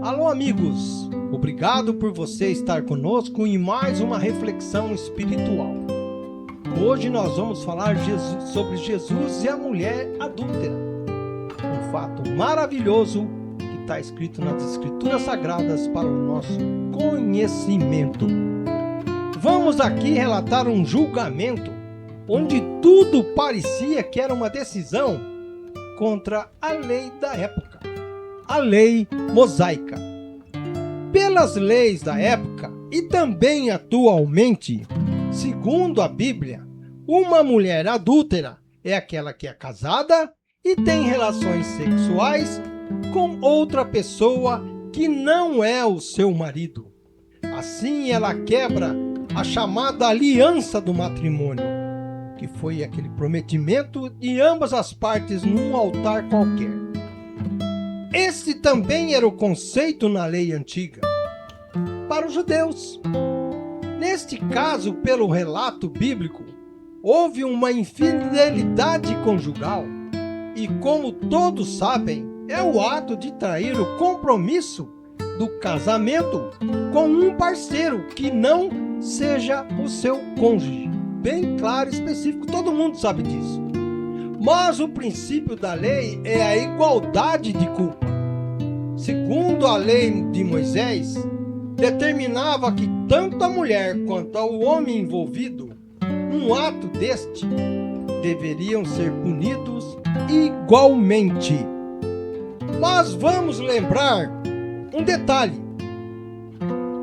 Alô, amigos! Obrigado por você estar conosco em mais uma reflexão espiritual. Hoje nós vamos falar sobre Jesus e a mulher adúltera. Um fato maravilhoso que está escrito nas Escrituras Sagradas para o nosso conhecimento. Vamos aqui relatar um julgamento onde tudo parecia que era uma decisão contra a lei da época, a lei mosaica. Pelas leis da época e também atualmente, segundo a Bíblia, uma mulher adúltera é aquela que é casada e tem relações sexuais com outra pessoa que não é o seu marido. Assim ela quebra a chamada aliança do matrimônio, que foi aquele prometimento de ambas as partes num altar qualquer. Esse também era o conceito na lei antiga para os judeus. Neste caso, pelo relato bíblico, houve uma infidelidade conjugal e, como todos sabem, é o ato de trair o compromisso do casamento com um parceiro que não seja o seu cônjuge. Bem claro e específico, todo mundo sabe disso. Mas o princípio da lei é a igualdade de culpa. Segundo a lei de Moisés, determinava que tanto a mulher quanto o homem envolvido, num ato deste, deveriam ser punidos igualmente. Mas vamos lembrar um detalhe,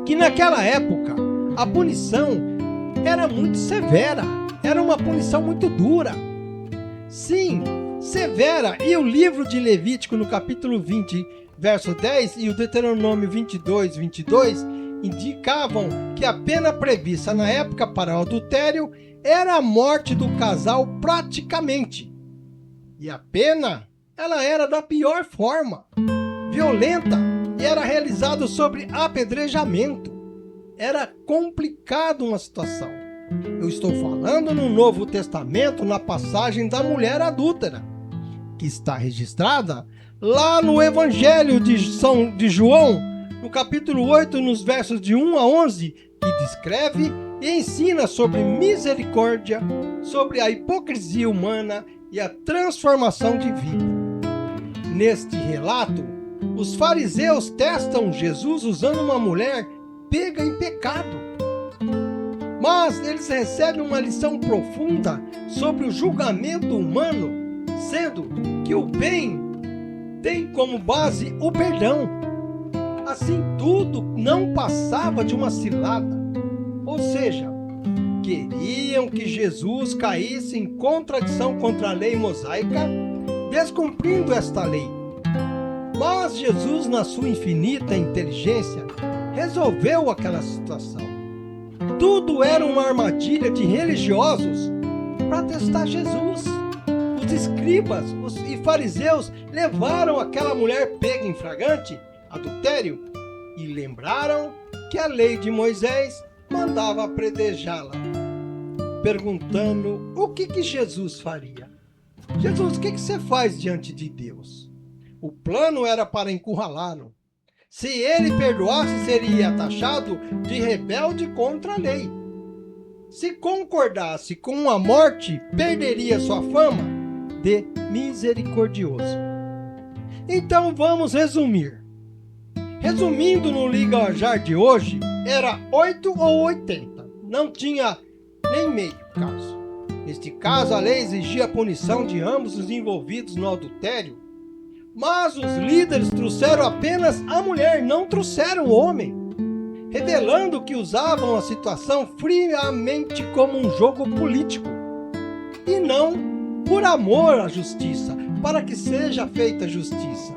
que naquela época a punição era muito severa, era uma punição muito dura. Sim, severa. E o livro de Levítico, no capítulo 20, verso 10, e o Deuteronômio 22, 22, indicavam que a pena prevista na época para o adultério era a morte do casal praticamente. E a pena, ela era da pior forma, violenta, e era realizado sobre apedrejamento. Era complicado uma situação. Eu estou falando no Novo Testamento, na passagem da mulher adúltera, que está registrada lá no Evangelho de João, no capítulo 8, nos versos de 1 a 11, que descreve e ensina sobre misericórdia, sobre a hipocrisia humana e a transformação de vida. Neste relato, os fariseus testam Jesus usando uma mulher pega em pecado. Mas eles recebem uma lição profunda sobre o julgamento humano, sendo que o bem tem como base o perdão. Assim, tudo não passava de uma cilada. Ou seja, queriam que Jesus caísse em contradição contra a lei mosaica, descumprindo esta lei. Mas Jesus, na sua infinita inteligência, resolveu aquela situação. Tudo era uma armadilha de religiosos para testar Jesus. Os escribas e fariseus levaram aquela mulher pega em flagrante adultério e lembraram que a lei de Moisés mandava apedrejá-la, perguntando o que Jesus faria. Jesus, o que você faz diante de Deus? O plano era para encurralá-lo. Se ele perdoasse, seria taxado de rebelde contra a lei. Se concordasse com a morte, perderia sua fama de misericordioso. Então vamos resumir. Resumindo, no linguajar de hoje, era 8 ou 80. Não tinha nem meio caso. Neste caso, a lei exigia a punição de ambos os envolvidos no adultério. Mas os líderes trouxeram apenas a mulher, não trouxeram o homem, revelando que usavam a situação friamente como um jogo político, e não por amor à justiça, para que seja feita justiça.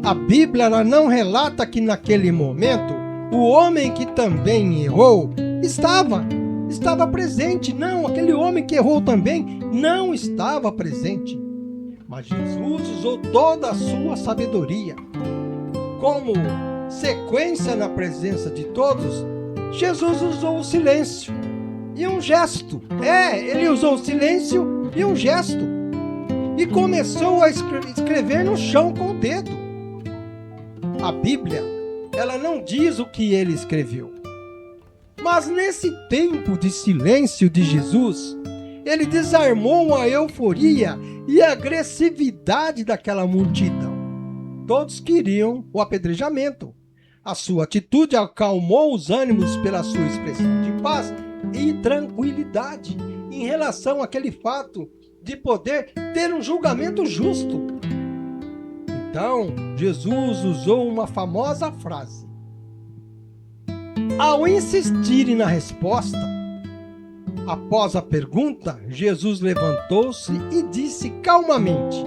A Bíblia ela não relata que naquele momento o homem que também errou estava presente. Não, aquele homem que errou também não estava presente. Mas Jesus usou toda a sua sabedoria. Como sequência na presença de todos, Jesus usou o silêncio e um gesto. Ele usou o silêncio e um gesto. E começou a escrever no chão com o dedo. A Bíblia, ela não diz o que ele escreveu. Mas nesse tempo de silêncio de Jesus, ele desarmou a euforia e a agressividade daquela multidão. Todos queriam o apedrejamento. A sua atitude acalmou os ânimos pela sua expressão de paz e tranquilidade em relação àquele fato de poder ter um julgamento justo. Então, Jesus usou uma famosa frase. Ao insistirem na resposta, após a pergunta, Jesus levantou-se e disse calmamente: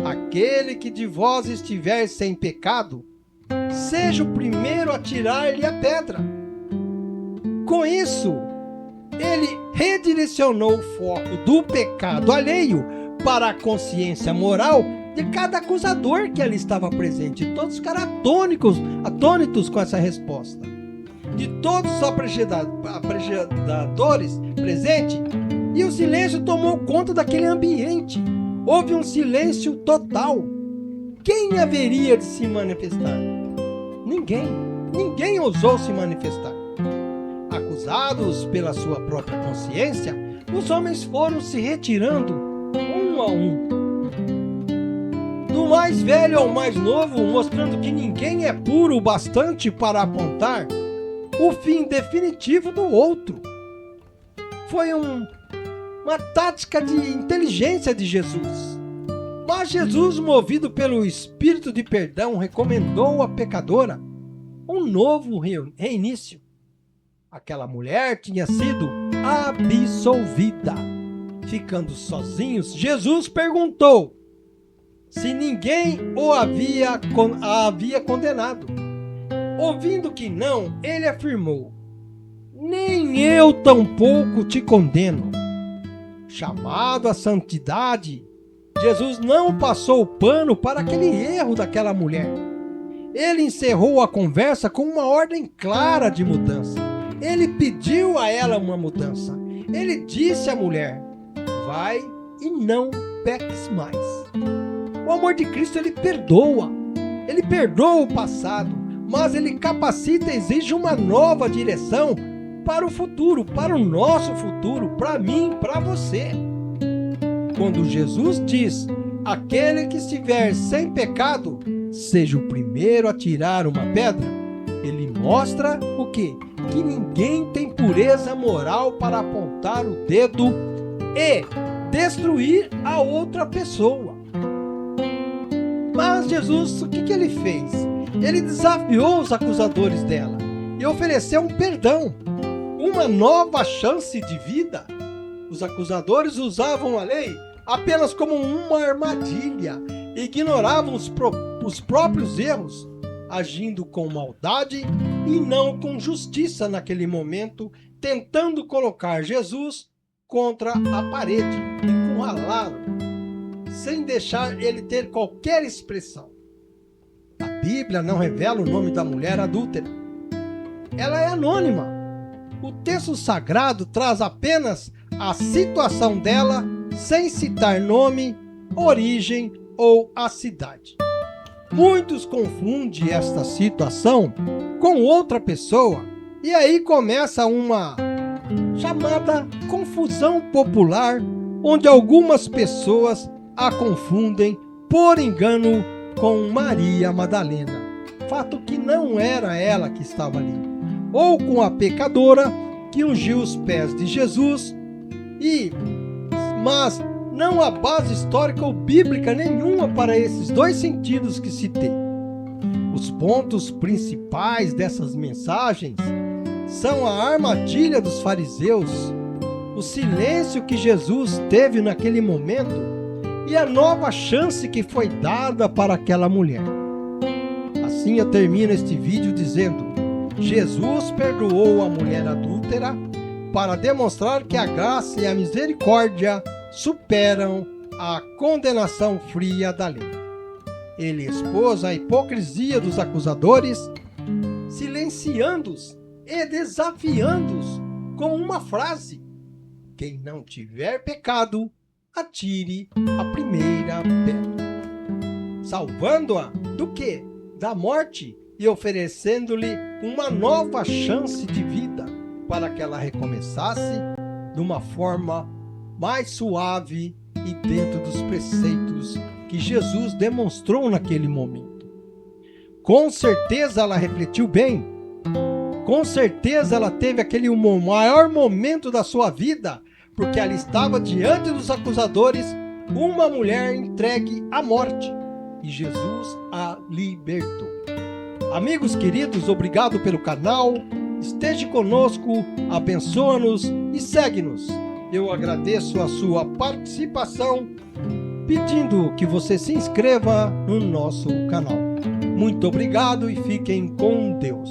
aquele que de vós estiver sem pecado, seja o primeiro a tirar-lhe a pedra. Com isso, ele redirecionou o foco do pecado alheio para a consciência moral de cada acusador que ali estava presente. Todos ficaram atônitos com essa resposta. De todos os apresentadores presentes, e o silêncio tomou conta daquele ambiente. Houve um silêncio total. Quem haveria de se manifestar? Ninguém ousou se manifestar. Acusados pela sua própria consciência, os homens foram se retirando um a um, do mais velho ao mais novo, mostrando que ninguém é puro o bastante para apontar o fim definitivo do outro. Foi uma tática de inteligência de Jesus. Mas Jesus, movido pelo espírito de perdão, recomendou à pecadora um novo reinício. Aquela mulher tinha sido absolvida. Ficando sozinhos, Jesus perguntou se ninguém a havia condenado. Ouvindo que não, ele afirmou: nem eu tampouco te condeno. Chamado à santidade, Jesus não passou o pano para aquele erro daquela mulher. Ele encerrou a conversa com uma ordem clara de mudança. Ele pediu a ela uma mudança. Ele disse à mulher: vai e não peques mais. O amor de Cristo, ele perdoa. Ele perdoa o passado, mas ele capacita e exige uma nova direção para o futuro, para o nosso futuro, para mim, para você. Quando Jesus diz: aquele que estiver sem pecado, seja o primeiro a tirar uma pedra, ele mostra o quê? Que ninguém tem pureza moral para apontar o dedo e destruir a outra pessoa. Mas Jesus, o que ele fez? Ele desafiou os acusadores dela e ofereceu um perdão, uma nova chance de vida. Os acusadores usavam a lei apenas como uma armadilha, ignoravam os próprios erros, agindo com maldade e não com justiça naquele momento, tentando colocar Jesus contra a parede, encurralá-lo, sem deixar ele ter qualquer expressão. A Bíblia não revela o nome da mulher adúltera. Ela é anônima. O texto sagrado traz apenas a situação dela, sem citar nome, origem ou a cidade. Muitos confundem esta situação com outra pessoa e aí começa uma chamada confusão popular, onde algumas pessoas a confundem por engano com Maria Madalena, fato que não era ela que estava ali, ou com a pecadora que ungiu os pés de Jesus, mas não há base histórica ou bíblica nenhuma para esses dois sentidos que citei. Os pontos principais dessas mensagens são a armadilha dos fariseus, o silêncio que Jesus teve naquele momento e a nova chance que foi dada para aquela mulher. Assim eu termino este vídeo dizendo: Jesus perdoou a mulher adúltera para demonstrar que a graça e a misericórdia superam a condenação fria da lei. Ele expôs a hipocrisia dos acusadores, silenciando-os e desafiando-os com uma frase: quem não tiver pecado, atire a primeira pedra. Salvando-a do quê? da morte e oferecendo-lhe uma nova chance de vida para que ela recomeçasse de uma forma mais suave e dentro dos preceitos que Jesus demonstrou naquele momento. Com certeza ela refletiu bem. Com certeza ela teve aquele maior momento da sua vida, porque ela estava diante dos acusadores, uma mulher entregue à morte, e Jesus a libertou. Amigos queridos, obrigado pelo canal, esteja conosco, abençoa-nos e segue-nos. Eu agradeço a sua participação, pedindo que você se inscreva no nosso canal. Muito obrigado e fiquem com Deus.